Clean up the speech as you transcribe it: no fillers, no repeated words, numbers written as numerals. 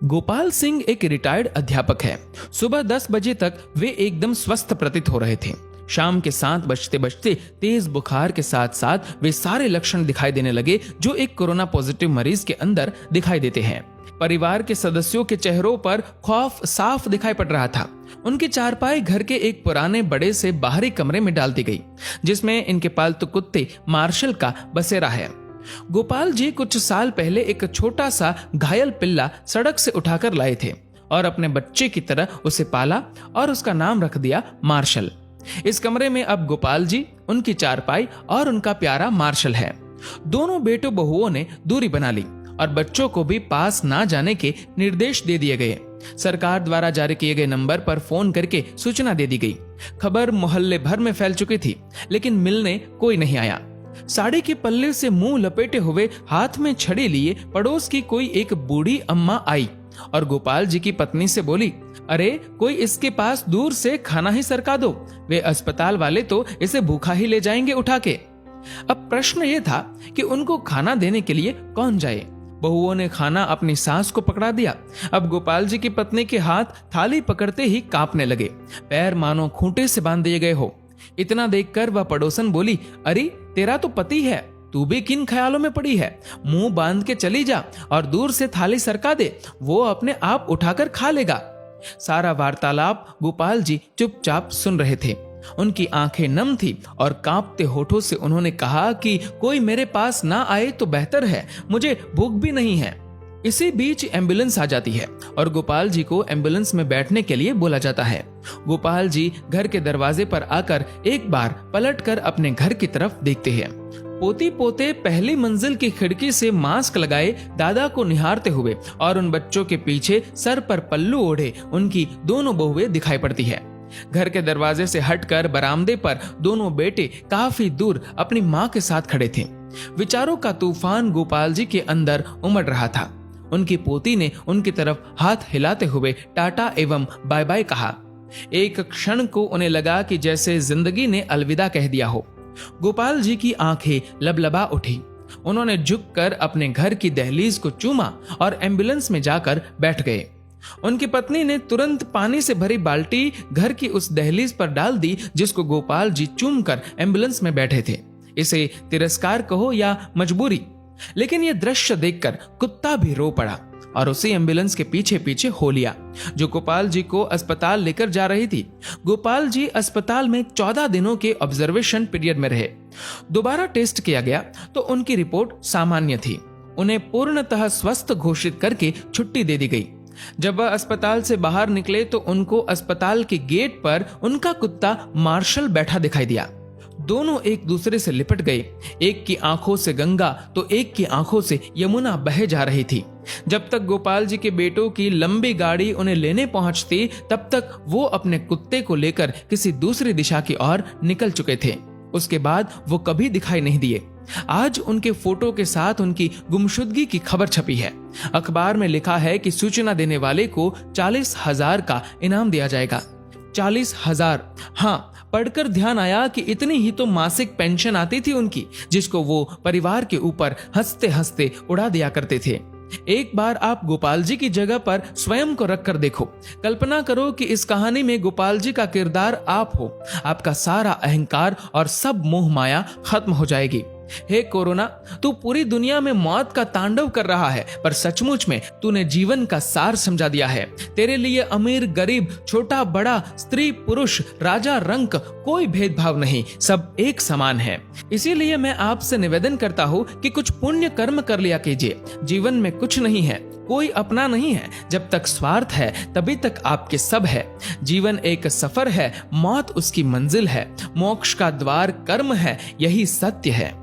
गोपाल सिंह एक रिटायर्ड अध्यापक है। सुबह 10 बजे तक वे एकदम स्वस्थ प्रतीत हो रहे थे। शाम के 7 बजते बजते तेज बुखार के साथ साथ वे सारे लक्षण दिखाई देने लगे जो एक कोरोना पॉजिटिव मरीज के अंदर दिखाई देते हैं। परिवार के सदस्यों के चेहरों पर खौफ साफ दिखाई पड़ रहा था। उनकी चारपाई घर के एक पुराने बड़े से बाहरी कमरे में डाल दी गई, जिसमें इनके पालतू कुत्ते मार्शल का बसेरा है। गोपाल जी कुछ साल पहले एक छोटा सा घायल पिल्ला सड़क से उठाकर लाए थे और अपने बच्चे की तरह उसे पाला और उसका नाम रख दिया मार्शल। इस कमरे में अब गोपाल जी, उनकी चारपाई और उनका प्यारा मार्शल है। दोनों बेटों बहुओं ने दूरी बना ली और बच्चों को भी पास ना जाने के निर्देश दे दिए गए। सरकार द्वारा जारी किए गए नंबर पर फोन करके सूचना दे दी गई। खबर मोहल्ले भर में फैल चुकी थी, लेकिन मिलने कोई नहीं आया। साड़ी के पल्ले से मुंह लपेटे हुए, हाथ में छड़ी लिए पड़ोस की कोई एक बूढ़ी अम्मा आई और गोपाल जी की पत्नी से बोली, अरे कोई इसके पास दूर से खाना ही सरका दो, वे अस्पताल वाले तो इसे भूखा ही ले जाएंगे उठा के। अब प्रश्न ये था कि उनको खाना देने के लिए कौन जाए। बहुओं ने खाना अपनी सास को पकड़ा दिया। अब गोपाल जी की पत्नी के हाथ थाली पकड़ते ही कांपने लगे, पैर मानो खूंटे से बांध दिए गए हो। इतना देखकर वह पड़ोसन बोली, अरे तेरा तो पति है, तू भी किन ख्यालों में पड़ी है? मुंह बांध के चली जा और दूर से थाली सरका दे, वो अपने आप उठाकर खा लेगा। सारा वार्तालाप गोपाल जी चुपचाप सुन रहे थे। उनकी आंखें नम थी और कांपते होठों से उन्होंने कहा कि कोई मेरे पास ना आए तो बेहतर है, मुझे भूख भी नहीं है। इसी बीच एम्बुलेंस आ जाती है और गोपाल जी को एम्बुलेंस में बैठने के लिए बोला जाता है। गोपाल जी घर के दरवाजे पर आकर एक बार पलटकर अपने घर की तरफ देखते हैं। पोती पोते पहली मंजिल की खिड़की से मास्क लगाए दादा को निहारते हुए और उन बच्चों के पीछे सर पर पल्लू ओढ़े उनकी दोनों बहुएं दिखाई पड़ती है। घर के दरवाजे से हटकर बरामदे पर दोनों बेटे काफी दूर अपनी मां के साथ खड़े थे। विचारों का तूफान गोपाल जी के अंदर उमड़ रहा था। उनकी पोती ने उनकी तरफ हाथ हिलाते हुए टाटा एवं बाय बाय कहा। एक क्षण को उन्हें लगा कि जैसे जिंदगी ने अलविदा कह दिया हो। गोपाल जी की आंखें लबलबा उठी। उन्होंने झुककर अपने घर की दहलीज को चूमा और एम्बुलेंस में जाकर बैठ गए। उनकी पत्नी ने तुरंत पानी से भरी बाल्टी घर की उस दहलीज पर डाल दी जिसको गोपाल जी चूमकर एम्बुलेंस में बैठे थे। इसे तिरस्कार कहो या मजबूरी, लेकिन यह दृश्य देखकर कुत्ता भी रो पड़ा और उसी एम्बुलेंस के पीछे पीछे हो लिया जो गोपाल जी को अस्पताल लेकर जा रही थी। गोपाल जी अस्पताल में 14 दिनों के ऑब्जर्वेशन पीरियड में रहे। दोबारा टेस्ट किया गया तो उनकी रिपोर्ट सामान्य थी। उन्हें पूर्णतः स्वस्थ घोषित करके छुट्टी दे दी गई। जब वह अस्पताल से बाहर निकले तो उनको अस्पताल के गेट पर उनका कुत्ता मार्शल बैठा दिखाई दिया। दोनों एक दूसरे से लिपट गए। एक की आंखों से गंगा तो एक की आंखों से यमुना बहे जा रही थी। जब तक गोपाल जी के बेटों की लंबी गाड़ी उन्हें लेने पहुंचती, तब तक वो अपने कुत्ते को लेकर किसी दूसरी दिशा की ओर निकल चुके थे। उसके बाद वो कभी दिखाई नहीं दिए। आज उनके फोटो के साथ उनकी गुमशुदगी की खबर छपी है। अखबार में लिखा है कि सूचना देने वाले को 40,000 का इनाम दिया जाएगा। 40,000। हाँ, पढ़कर ध्यान आया कि इतनी ही तो मासिक पेंशन आती थी उनकी, जिसको वो परिवार के ऊपर हंसते हंसते उड़ा दिया करते थे। एक बार आप गोपाल जी की जगह पर स्वयं को रखकर देखो। कल्पना करो कि इस कहानी में गोपाल जी का किरदार आप हो। आपका सारा अहंकार और सब मोह माया खत्म हो जाएगी। हे कोरोना, तू पूरी दुनिया में मौत का तांडव कर रहा है, पर सचमुच में तूने जीवन का सार समझा दिया है। तेरे लिए अमीर गरीब, छोटा बड़ा, स्त्री पुरुष, राजा रंक कोई भेदभाव नहीं, सब एक समान है। इसीलिए मैं आपसे निवेदन करता हूँ कि कुछ पुण्य कर्म कर लिया कीजिए। जीवन में कुछ नहीं है, कोई अपना नहीं है। जब तक स्वार्थ है तभी तक आपके सब है। जीवन एक सफर है, मौत उसकी मंजिल है। मोक्ष का द्वार कर्म है, यही सत्य है।